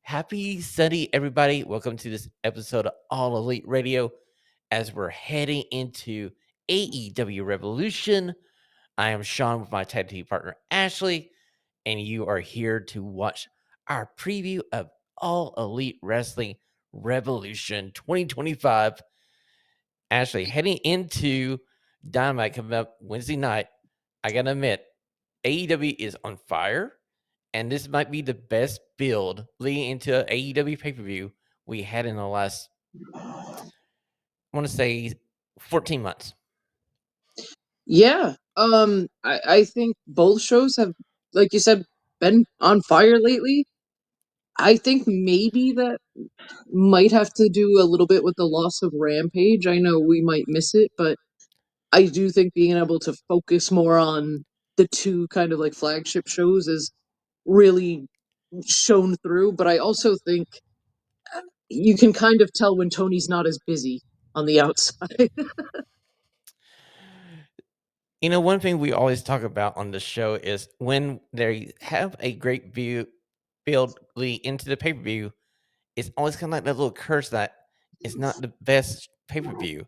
Happy Sunday, everybody. Welcome to this episode of All Elite Radio as we're heading into AEW Revolution. I am Shawn with my tag team partner, Ashlee, and you are here to watch our preview of All Elite Wrestling Revolution 2025. Ashlee, heading into Dynamite coming up Wednesday night, I gotta admit, AEW is on fire. And this might be the best build leading into an AEW pay-per-view we had in the last, I want to say, 14 months. Yeah. I think both shows have, like you said, been on fire lately. I think maybe that might have to do a little bit with the loss of Rampage. I know we might miss it, but I do think being able to focus more on the two kind of like flagship shows is really shown through. But I also think you can kind of tell when Tony's not as busy on the outside. You know, one thing we always talk about on the show is when they have a great build lead into the pay-per-view, it's always kind of like that little curse that it's not the best pay-per-view.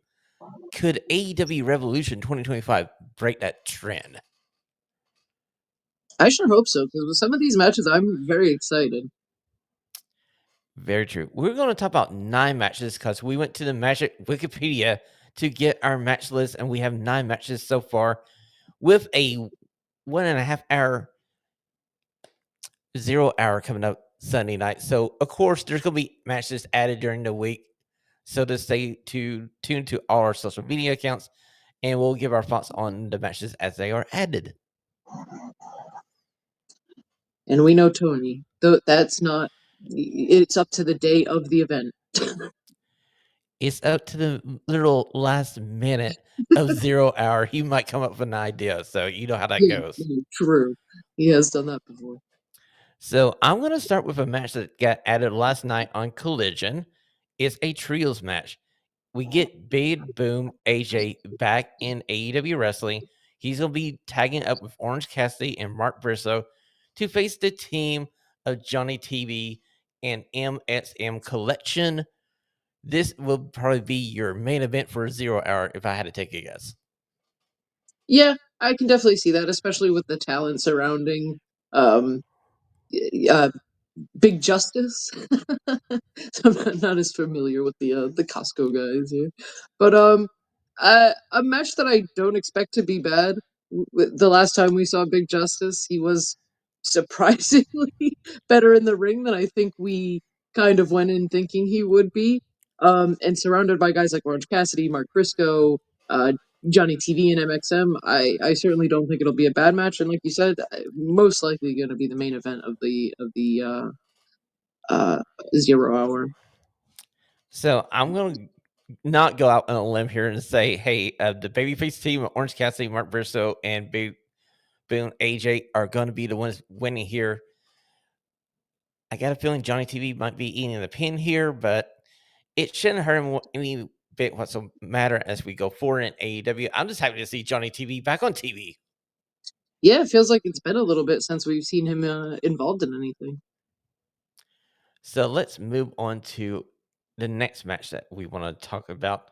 Could AEW Revolution 2025 break that trend? I sure hope so, because with some of these matches, I'm very excited. Very true. We're going to talk about 9 matches because we went to the Magic Wikipedia to get our match list, and we have 9 matches so far with a 1.5 hour, 0 hour coming up Sunday night. So, of course, there's going to be matches added during the week. So, to stay tuned to all our social media accounts, and we'll give our thoughts on the matches as they are added. And we know Tony, though that's not, it's up to the day of the event. It's up to the little last minute of 0 hour. He might come up with an idea. So, you know how that Yeah, goes. true. He has done that before. So I'm going to start with a match that got added last night on Collision. It's a trios match. We get Big Boom AJ back in AEW Wrestling. He's going to be tagging up with Orange Cassidy and Mark Briscoe to face the team of Johnny TV and MSM Collection. This will probably be your main event for 0 hour if I had to take a guess. Yeah, I can definitely see that, especially with the talent surrounding um, uh, Big Justice. So I'm not as familiar with the Costco guys here, but a match that I don't expect to be bad. The last time we saw Big Justice, he was surprisingly better in the ring than I think we kind of went in thinking he would be. And surrounded by guys like Orange Cassidy, Mark Briscoe, uh, Johnny TV, and MXM, I certainly don't think it'll be a bad match. And like you said, most likely going to be the main event of the 0 hour. So I'm going to not go out on a limb here and say, hey, the babyface team of Orange Cassidy, Mark Briscoe, and Big Boom AJ are going to be the ones winning here. I got a feeling Johnny TV might be eating the pin here, but it shouldn't hurt him any bit whatsoever as we go forward in AEW. I'm just happy to see Johnny TV back on TV. Yeah, it feels like it's been a little bit since we've seen him involved in anything. So let's move on to the next match that we want to talk about.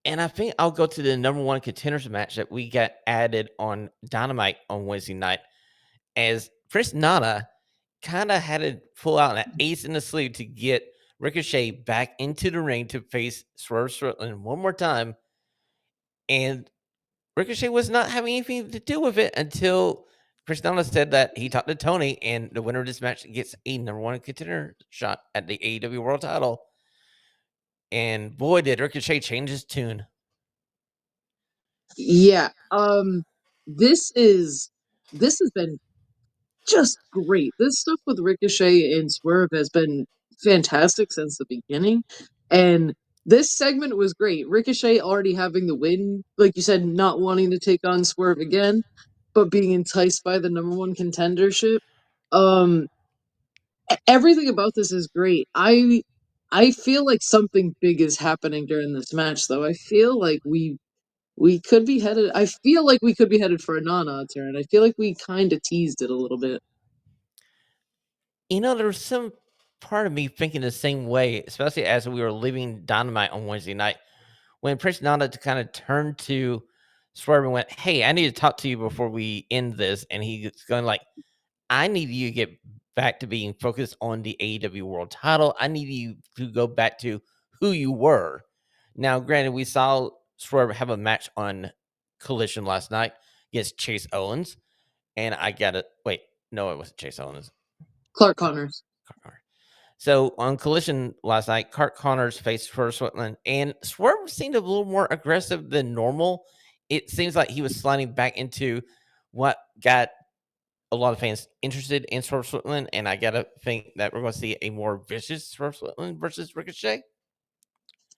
And I think I'll go to the number 1 contenders match that we got added on Dynamite on Wednesday night, as Prince Nana kind of had to pull out an ace in the sleeve to get Ricochet back into the ring to face Swerve Strickland one more time. And Ricochet was not having anything to do with it until Prince Nana said that he talked to Toni, and the winner of this match gets a number 1 contender shot at the AEW World title. And boy, did Ricochet change his tune. Yeah, this has been just great. This stuff with Ricochet and Swerve has been fantastic since the beginning, and this segment was great. Ricochet already having the win, like you said, not wanting to take on Swerve again, but being enticed by the number 1 contendership. Um, everything about this is great. I feel like something big is happening during this match, though. I feel like we could be headed. I feel like we could be headed for a Nana turn. I feel like we kind of teased it a little bit. You know, there's some part of me thinking the same way, especially as we were leaving Dynamite on Wednesday night when Prince Nana kind of turned to Swerve and went, "Hey, I need to talk to you before we end this," and he's going like, "I need you to get back to being focused on the AEW World Title. I need you to go back to who you were." Now, granted, we saw Swerve have a match on Collision last night against Chase Owens, and I got it. Wait, no, it wasn't Chase Owens. Clark Connors. So on Collision last night, Cart Connors faced Swerve Strickland, and Swerve seemed a little more aggressive than normal. It seems like he was sliding back into what got a lot of fans interested in Swerve Strickland, and I gotta think that we're going to see a more vicious Swerve Strickland versus Ricochet.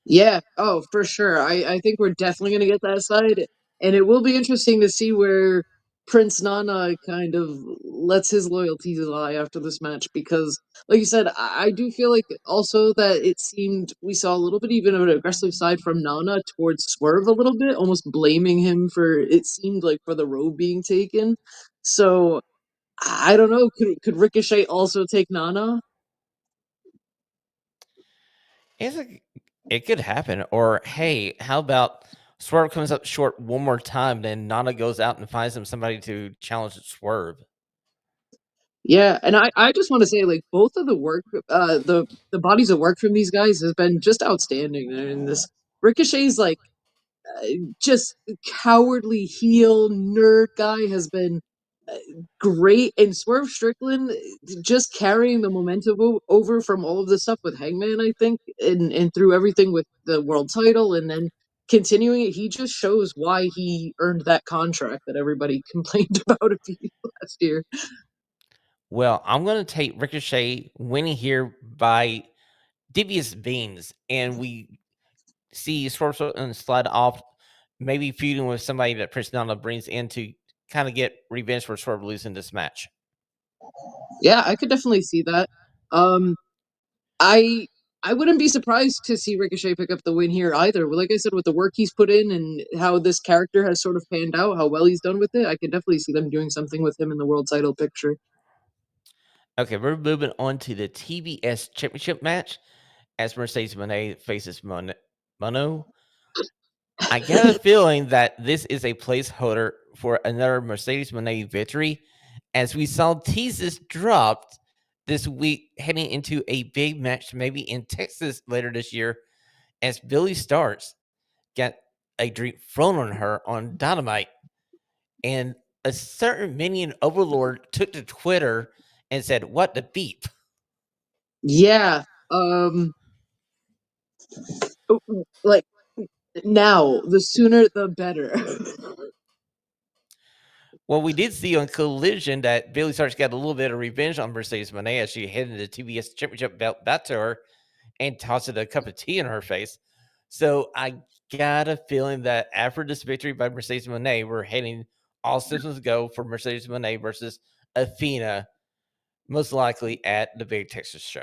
Yeah. Oh, for sure. I think we're definitely going to get that side. And it will be interesting to see where Prince Nana kind of lets his loyalties lie after this match because, like you said, I do feel like also that it seemed we saw a little bit even of an aggressive side from Nana towards Swerve a little bit, almost blaming him for it seemed like for the road being taken. So I don't know. Could Ricochet also take Nana? It's like it could happen. Or hey, how about Swerve comes up short one more time, then Nana goes out and finds him somebody to challenge Swerve. Yeah, and I just want to say like both of the work the bodies of work from these guys has been just outstanding. And this Ricochet's like uh, just cowardly heel nerd guy has been uh, great, and Swerve Strickland just carrying the momentum over from all of the stuff with Hangman, I think, and through everything with the world title, and then continuing it, he just shows why he earned that contract that everybody complained about a few last year. Well, I'm going to take Ricochet winning here by devious beans, and we see Swerve Strickland slide off, maybe feuding with somebody that Prince Nana brings in to kind of get revenge for Swerve losing this match. Yeah, I could definitely see that. Um, I I wouldn't be surprised to see Ricochet pick up the win here either. Like I said, with the work he's put in and how this character has sort of panned out, how well he's done with it, I could definitely see them doing something with him in the world title picture. Okay, we're moving on to the TBS Championship match as Mercedes Moné faces Mono. I get a feeling that this is a placeholder for another Mercedes Moné victory, as we saw teases dropped this week heading into a big match, maybe in Texas later this year, as Billy Starks got a drink thrown on her on Dynamite, and a certain minion overlord took to Twitter and said, "What the beep?" Yeah. Like now, the sooner the better. Well, we did see on Collision that Bayley Starks got a little bit of revenge on Mercedes Moné as she handed the TBS Championship belt back to her and tossed a cup of tea in her face. So I got a feeling that after this victory by Mercedes Moné, we're heading all systems go for Mercedes Moné versus Athena, most likely at the Big Texas Show.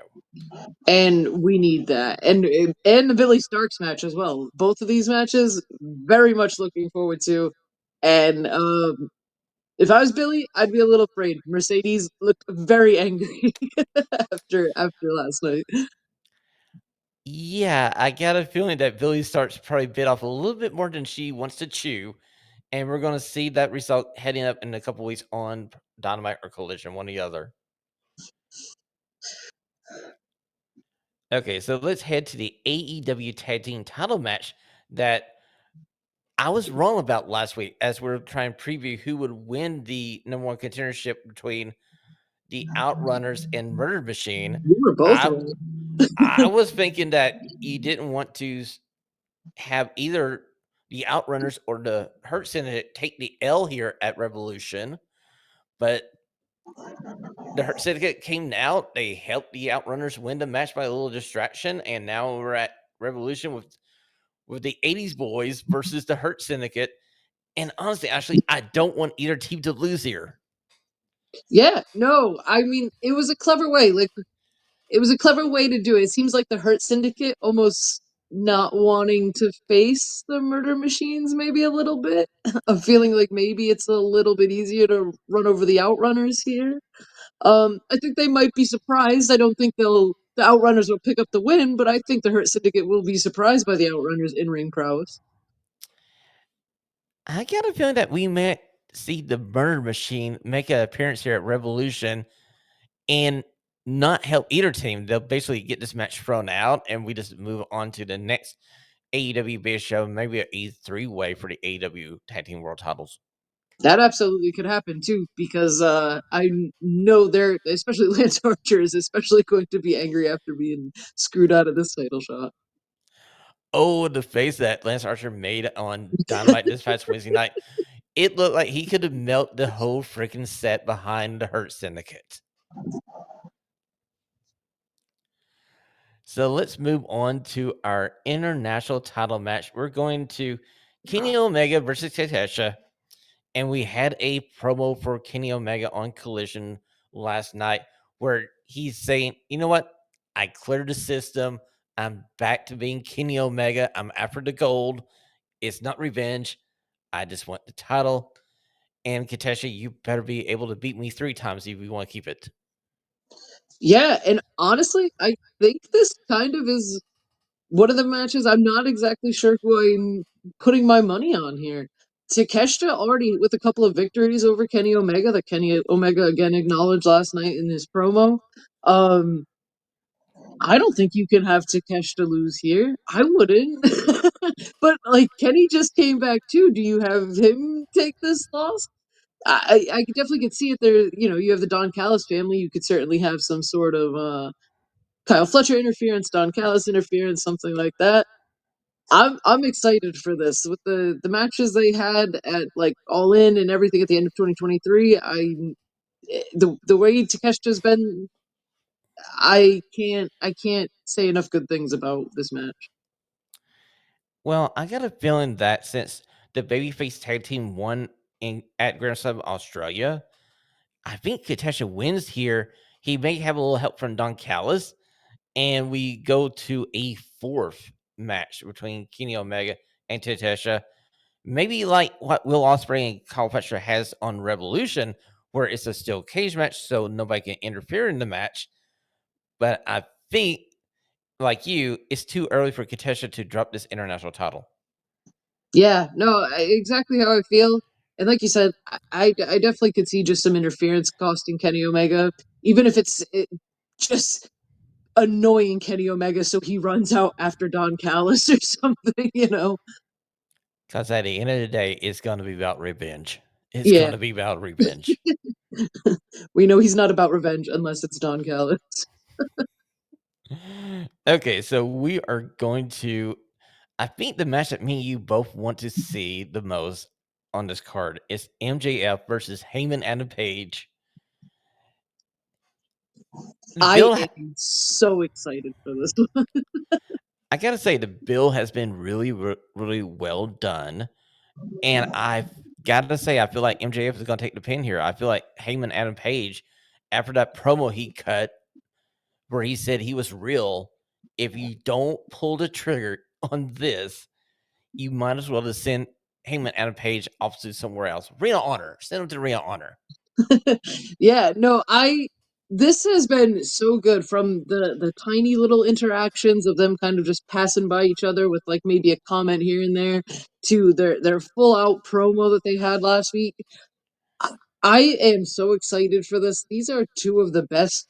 And we need that, and the Billy Starks match as well. Both of these matches, very much looking forward to. And if I was Billy, I'd be a little afraid. Mercedes looked very angry after last night. Yeah, I got a feeling that Billy Starks probably bit off a little bit more than she wants to chew, and we're going to see that result heading up in a couple weeks on Dynamite or Collision, one or the other. Okay, so let's head to the AEW Tag Team title match that I was wrong about last week as we're trying to preview who would win the number one contendership between the Outrunners and Murder Machine. We were both I wrong. I was thinking that you didn't want to have either the Outrunners or the Hurt Syndicate take the L here at Revolution, but the Hurt Syndicate came out. They helped the Outrunners win the match by a little distraction, and now we're at Revolution with the '80s boys versus the Hurt Syndicate. And honestly, actually, I don't want either team to lose here. Yeah, no, I mean it was a clever way. Like it was a clever way to do it. It seems like the Hurt Syndicate almost not wanting to face the murder machines maybe a little bit. Of feeling like maybe it's a little bit easier to run over the outrunners here. I think they might be surprised. I don't think they'll. the Outrunners will pick up the win, but I think the Hurt Syndicate will be surprised by the Outrunners' in-ring prowess. I got a feeling that we might see the Murder Machine make an appearance here at Revolution and not help either team. They'll basically get this match thrown out, and we just move on to the next AEW base show, maybe a three-way for the AEW Tag Team World Titles. That absolutely could happen too, because I know they're, especially Lance Archer, is especially going to be angry after being screwed out of this title shot. Oh, the face that Lance Archer made on Dynamite this past Wednesday night. It looked like he could have melted the whole freaking set behind the Hurt Syndicate. So let's move on to our international title match. We're going to Kenny Omega versus Takesha. And we had a promo for Kenny Omega on Collision last night where he's saying, you know what? I cleared the system. I'm back to being Kenny Omega. I'm after the gold. It's not revenge. I just want the title. And Katesha, you better be able to beat me 3 times if you want to keep it. Yeah, and honestly, I think this kind of is one of the matches I'm not exactly sure who I'm putting my money on here. Takeshita already with a couple of victories over Kenny Omega that Kenny Omega again acknowledged last night in his promo. Um, I don't think you can have Takeshita lose here. I wouldn't. But like Kenny just came back too. Do you have him take this loss? I definitely could see it there. You know, you have the Don Callis family. You could certainly have some sort of Kyle Fletcher interference, Don Callis interference, something like that. I'm excited for this with the matches they had at like All In and everything at the end of 2023. The way Takeshita's been, I can't say enough good things about this match. Well, I got a feeling that since the babyface tag team won at Grand Slam Australia, I think Katesha wins here. He may have a little help from Don Callis, and we go to a fourth match between Kenny Omega and Takesha. Maybe like what Will Ospreay and Kyle Fletcher has on Revolution, where it's a steel cage match, so nobody can interfere in the match. But I think, like you, it's too early for Katesha to drop this international title. Yeah, no, exactly how I feel. And like you said, I definitely could see just some interference costing Kenny Omega, even if just annoying Kenny Omega so he runs out after Don Callis or something, you know? Because at the end of the day, it's going to be about revenge. It's going Yeah, to be about revenge. we know he's not about revenge unless it's Don Callis. Okay, so we are going to. I think the match that me and you both want to see the most on this card is MJF versus Hangman Adam Page. The I bill, am so excited for this. I gotta say, the bill has been really, really well done, and I've gotta say, I feel like MJF is gonna take the pin here. I feel like Hangman Adam Page, after that promo he cut where he said he was real, if you don't pull the trigger on this, you might as well just send Hangman Adam Page off to somewhere else. Ring of Honor. Send him to Ring of Honor. Yeah, no, this has been so good from the tiny little interactions of them kind of just passing by each other with like maybe a comment here and there to their full out promo that they had last week. I I am so excited for this. These are two of the best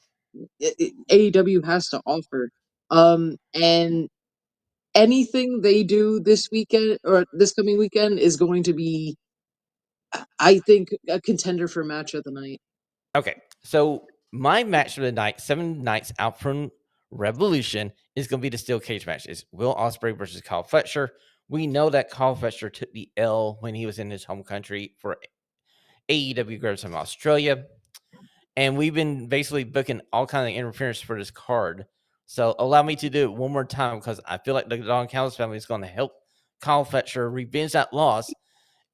AEW has to offer. And anything they do this weekend or this coming weekend is going to be, I think, a contender for match of the night. Okay, so my match of the night, 7 nights out from Revolution, is going to be the steel cage match. It's Will Ospreay versus Kyle Fletcher. We know that Kyle Fletcher took the L when he was in his home country for AEW Grand Slam Australia, and we've been basically booking all kind of interference for this card. So allow me to do it one more time because I feel like the Don Callis family is going to help Kyle Fletcher revenge that loss,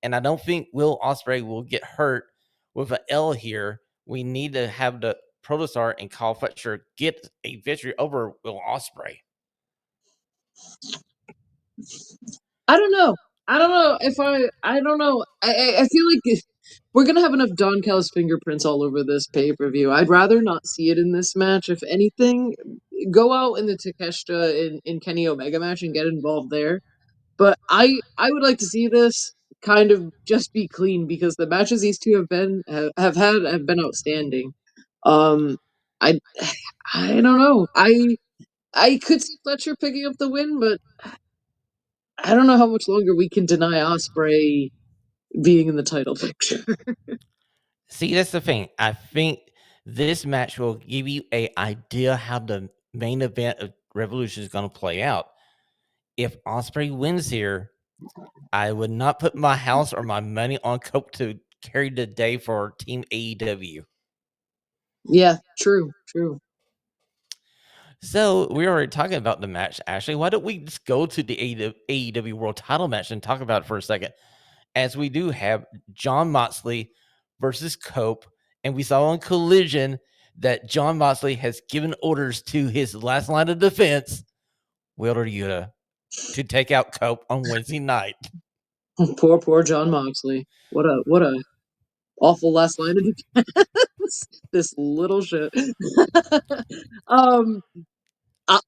and I don't think Will Ospreay will get hurt with an L here. We need to have the Protostar and Kyle Fletcher get a victory over Will Ospreay. I don't know. I don't know if I don't know. I feel like we're gonna have enough Don Callis fingerprints all over this pay per view. I'd rather not see it in this match. If anything, go out in the Takeshita and Kenny Omega match and get involved there. But I would like to see this kind of just be clean because the matches these two have been outstanding. Um, I I don't know. I could see Fletcher picking up the win, but I don't know how much longer we can deny Ospreay being in the title picture. See, that's the thing. I think this match will give you a idea how the main event of Revolution is going to play out. If Osprey wins here, I would not put my house or my money on Cope to carry the day for Team AEW. Yeah, true, true. So we were already talking about the match, Ashley. Why don't we just go to the AEW World Title match and talk about it for a second? As we do have John Moxley versus Cope, and we saw on Collision that John Moxley has given orders to his last line of defense, Wheeler Yuta, to take out Cope on Wednesday night. Poor John Moxley. What a awful last line of defense. This little shit. um,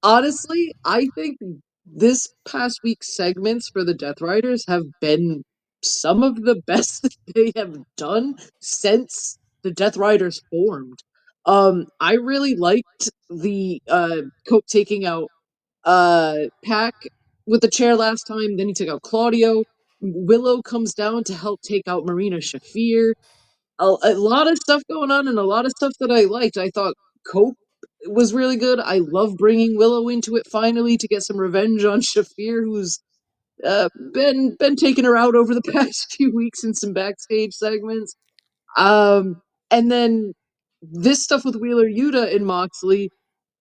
honestly, I think this past week's segments for the Death Riders have been some of the best that they have done since the Death Riders formed. I really liked the Coke taking out Pac with the chair last time. Then he took out Claudio. Willow comes down to help take out Marina Shafir. A lot of stuff going on and a lot of stuff that I liked. I thought Cope was really good. I love bringing Willow into it finally to get some revenge on Shafir, who's been taking her out over the past few weeks in some backstage segments. Um, and then this stuff with Wheeler Yuta and Moxley,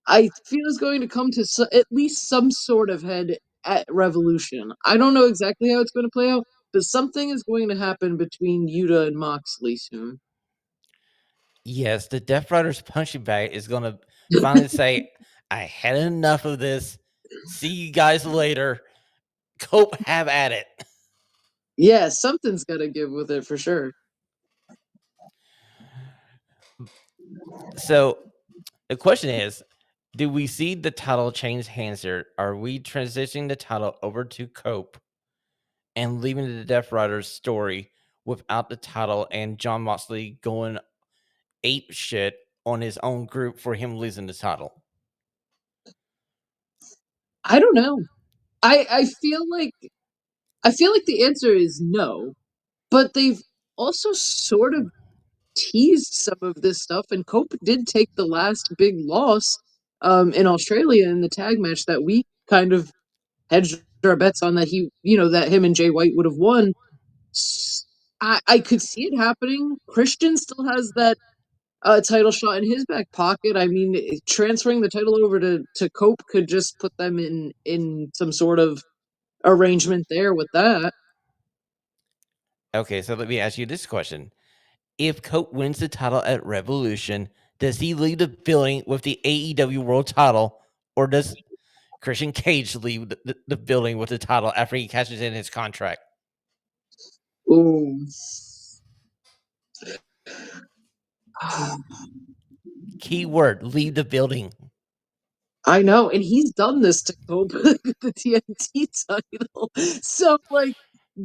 I feel is going to come to at least some sort of head at Revolution. I don't know exactly how it's going to play out, but something is going to happen between Yuta and Moxley soon. Yes, the Death Riders punching bag is going to finally say, I had enough of this. See you guys later. Cope, have at it. Yeah, something's got to give with it for sure. So the question is, do we see the title change hands here? Are we transitioning the title over to Cope and leaving the Death Riders story without the title and John Moxley going ape shit on his own group for him losing the title? I don't know. I feel like the answer is no, but they've also sort of teased some of this stuff, and Cope did take the last big loss in Australia in the tag match that we kind of hedged our bets on that that him and Jay White would have won. I could see it happening. Christian still has that title shot in his back pocket. I mean, transferring the title over to Cope could just put them in some sort of arrangement there with that. Okay, so let me ask you this question. If Cope wins the title at Revolution, does he leave the building with the AEW World title, or does Christian Cage leave the building with the title after he cashes in his contract? Ooh. Key word, leave the building. I know, and he's done this to Cope with the TNT title. So, like,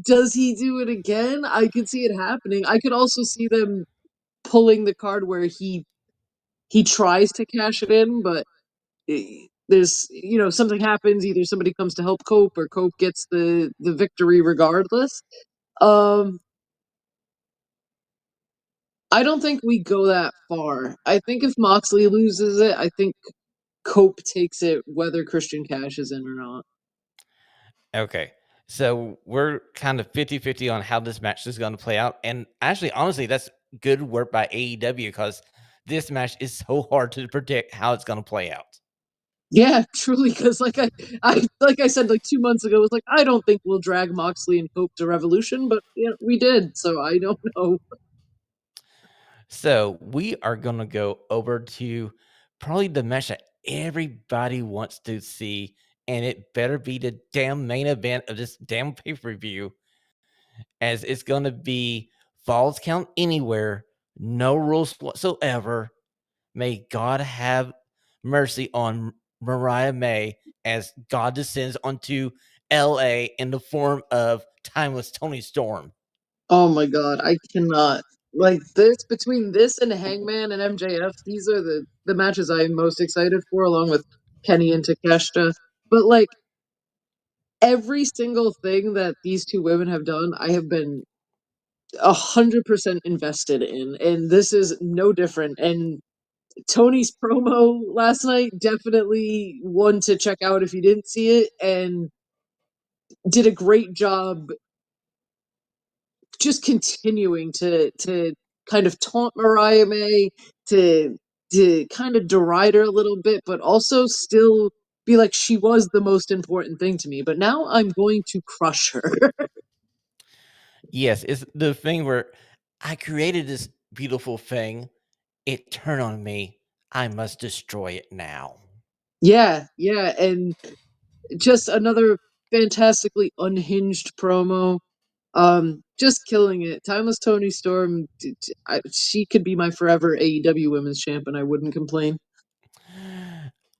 does he do it again? I could see it happening. I could also see them pulling the card where he tries to cash it in, but there's something happens. Either somebody comes to help Cope, or Cope gets the victory regardless. Um, I don't think we go that far. I think if Moxley loses it, I think Cope takes it whether Christian cashes in or not. Okay. So we're kind of 50-50 on how this match is going to play out. And actually, honestly, that's good work by AEW because this match is so hard to predict how it's going to play out. Yeah, truly, because like I said like 2 months ago, it was like I don't think we'll drag Moxley and Cope to Revolution, but we did, so I don't know. So we are going to go over to probably the match that everybody wants to see. And it better be the damn main event of this damn pay per view, as it's going to be Falls Count Anywhere, no rules whatsoever. May God have mercy on Mariah May as God descends onto LA in the form of timeless Toni Storm. Oh my god, I cannot. Like this between this and Hangman and MJF, these are the matches I'm most excited for, along with Kenny and Takeshita. But like every single thing that these two women have done, I have been 100% invested in, and this is no different. And Tony's promo last night definitely one to check out if you didn't see it, and did a great job just continuing to kind of taunt Mariah May, to kind of deride her a little bit, but also still be like she was the most important thing to me. But now I'm going to crush her. Yes, it's the thing where I created this beautiful thing. It turned on me. I must destroy it now. Yeah, yeah, and just another fantastically unhinged promo. Just killing it. Timeless Tony Storm, she could be my forever AEW Women's Champ, and I wouldn't complain.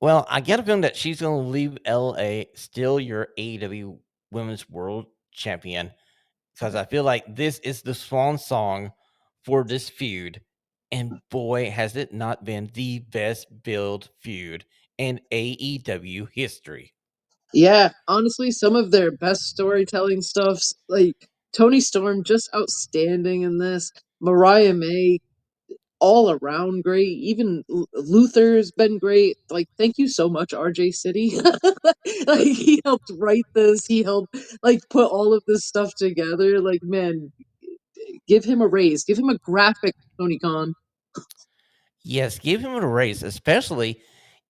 Well, I get a feeling that she's going to leave LA still your AEW Women's World Champion because I feel like this is the swan song for this feud. And boy, has it not been the best build feud in AEW history. Yeah, honestly, some of their best storytelling stuffs, like Tony Storm, just outstanding in this. Mariah May, all around great. Even Luther's been great. Like, thank you so much, RJ City. Like, he helped write this. He helped like put all of this stuff together. Like, man, give him a raise. Give him a graphic, Tony Khan. Yes, give him a raise, especially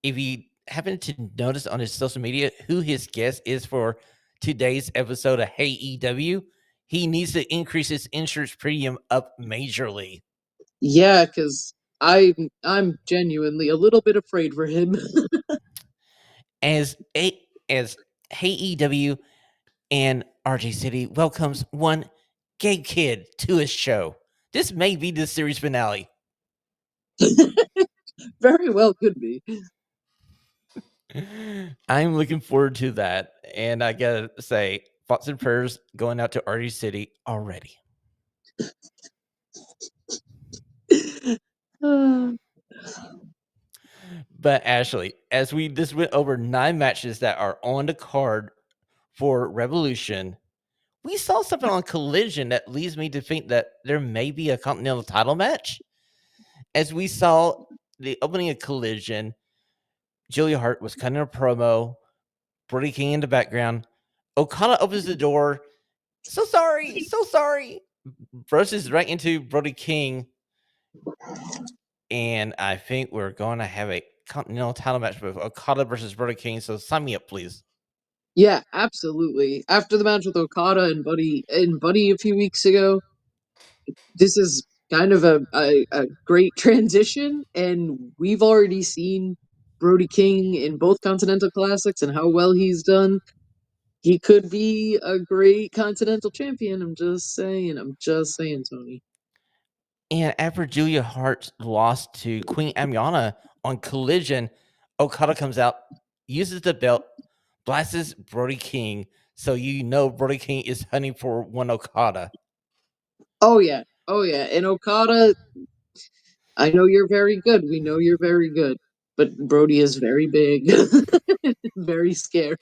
if you happen to notice on his social media who his guest is for today's episode of AEW. He needs to increase his insurance premium up majorly. Yeah, because I'm genuinely a little bit afraid for him. As a as AEW and RJ City welcomes one gay kid to his show. This may be the series finale. Very well could be. I'm looking forward to that. And I gotta say, thoughts and prayers going out to RJ City already. Uh, But Ashley, as we just went over 9 matches that are on the card for Revolution, we saw something on Collision that leads me to think that there may be a Continental title match. As we saw the opening of Collision, Julia Hart was cutting a promo, Brody King in the background. Okada opens the door. So sorry, so sorry. Brushes right into Brody King. And I think we're going to have a Continental title match with Okada versus Brody King. So sign me up, please. yeah, absolutely. After the match with Okada and Buddy a few weeks ago, this is kind of a great transition, and we've already seen Brody King in both Continental Classics and how well he's done. He could be a great Continental champion. I'm just saying. I'm just saying, Tony. And after Julia Hart lost to Queen Amiana on Collision, Okada comes out, uses the belt, blasts Brody King. So you know Brody King is hunting for one Okada. Oh yeah, oh yeah. And Okada, I know you're very good. We know you're very good, but Brody is very big, very scary,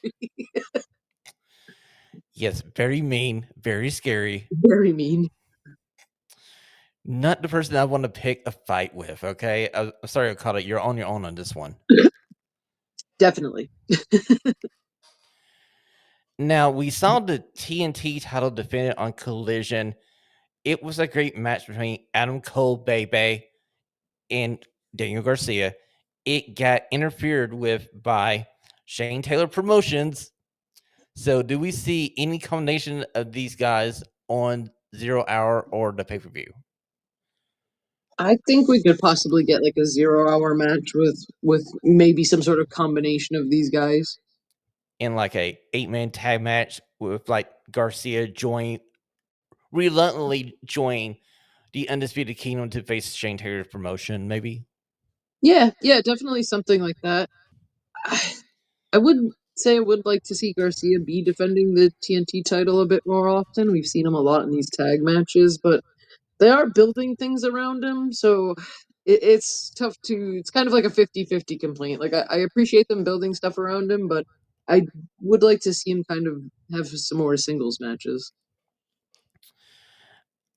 Yes, very mean, very scary. very mean. Not the person I want to pick a fight with, okay? I'm sorry, Okada, you're on your own on this one. Definitely. Now, we saw the TNT title defended on Collision. It was a great match between Adam Cole, Bebe, and Daniel Garcia. It got interfered with by Shane Taylor Promotions. So, do we see any combination of these guys on 0 Hour or the pay per view? I think we could possibly get like a 0 hour match with maybe some sort of combination of these guys. In like a 8-man tag match with like Garcia reluctantly join the Undisputed Kingdom to face Shane Taylor's promotion, maybe? Yeah, yeah, definitely something like that. I would say I would like to see Garcia be defending the TNT title a bit more often. We've seen him a lot in these tag matches, but they are building things around him, so it's tough to. It's kind of like a 50-50 complaint. Like, I appreciate them building stuff around him, but I would like to see him kind of have some more singles matches.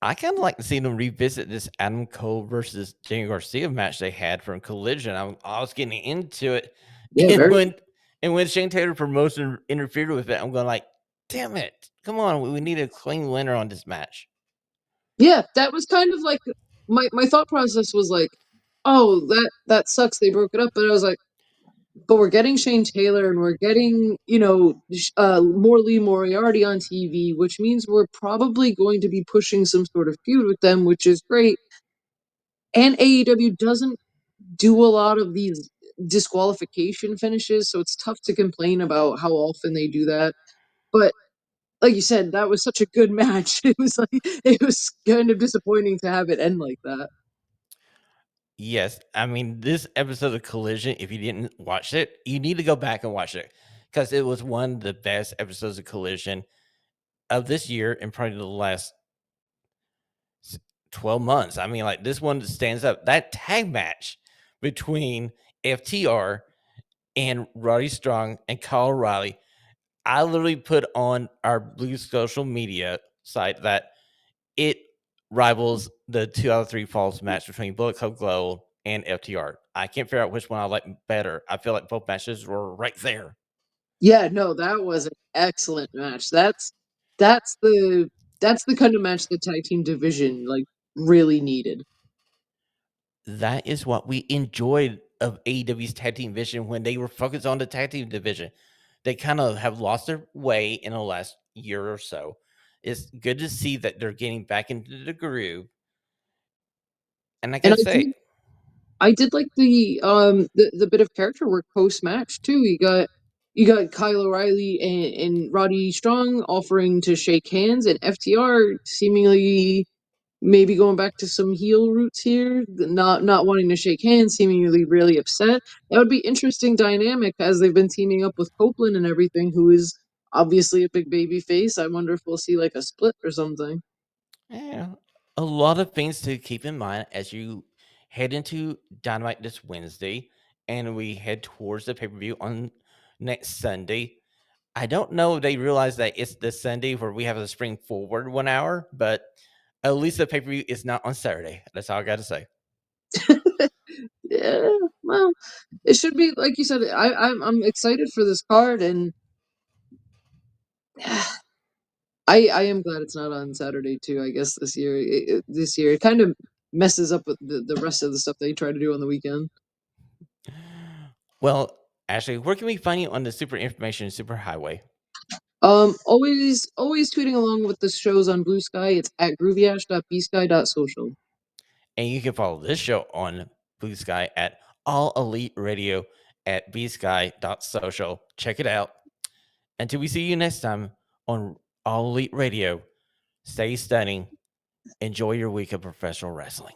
I kind of like to see them revisit this Adam Cole versus Daniel Garcia match they had from Collision. I was getting into it, Yeah, and very. when Shane Taylor promotion interfered with it, I'm going like, damn it, come on, we need a clean winner on this match. Yeah, that was kind of like my thought process was like, oh, that sucks. They broke it up, but I was like, but we're getting Shane Taylor and we're getting, more Lee Moriarty on TV, which means we're probably going to be pushing some sort of feud with them, which is great. And AEW doesn't do a lot of these disqualification finishes, so it's tough to complain about how often they do that. But like you said, that was such a good match. It was kind of disappointing to have it end like that. Yes, I mean this episode of Collision. If you didn't watch it, you need to go back and watch it because it was one of the best episodes of Collision of this year and probably the last 12 months. I mean, like this one stands up. That tag match between FTR and Roddy Strong and Kyle O'Reilly, I literally put on our Blue social media site that it rivals the 2 out of 3 falls match between Bullet Club Glow and FTR. I can't figure out which one I like better. I feel like both matches were right there. Yeah, no, that was an excellent match. That's the that's the kind of match the tag team division like really needed. That is what we enjoyed of AEW's tag team division when they were focused on the tag team division. They kind of have lost their way in the last year or so. It's good to see that they're getting back into the groove. And like I And say, I did like the bit of character work post match too. You got Kyle O'Reilly and Roddy Strong offering to shake hands, and FTR seemingly maybe going back to some heel roots here, not wanting to shake hands, seemingly really upset. That would be interesting dynamic as they've been teaming up with Copeland and everything, who is obviously a big baby face. I wonder if we'll see like a split or something. yeah, a lot of things to keep in mind as you head into Dynamite this Wednesday and we head towards the pay per view on next Sunday. I don't know if they realize that it's this Sunday where we have to spring forward 1 hour, but at least the pay per view is not on Saturday. That's all I got to say. Yeah, well, it should be like you said. I'm excited for this card, and I am glad it's not on Saturday too. I guess this year it kind of messes up with the rest of the stuff they try to do on the weekend. Well, Ashley, where can we find you on the Super Information Super Highway? Always tweeting along with the shows on Blue Sky. It's at groovyash.bsky.social. And you can follow this show on Blue Sky at All Elite Radio at bsky.social. Check it out. Until we see you next time on All Elite Radio, stay stunning. Enjoy your week of professional wrestling.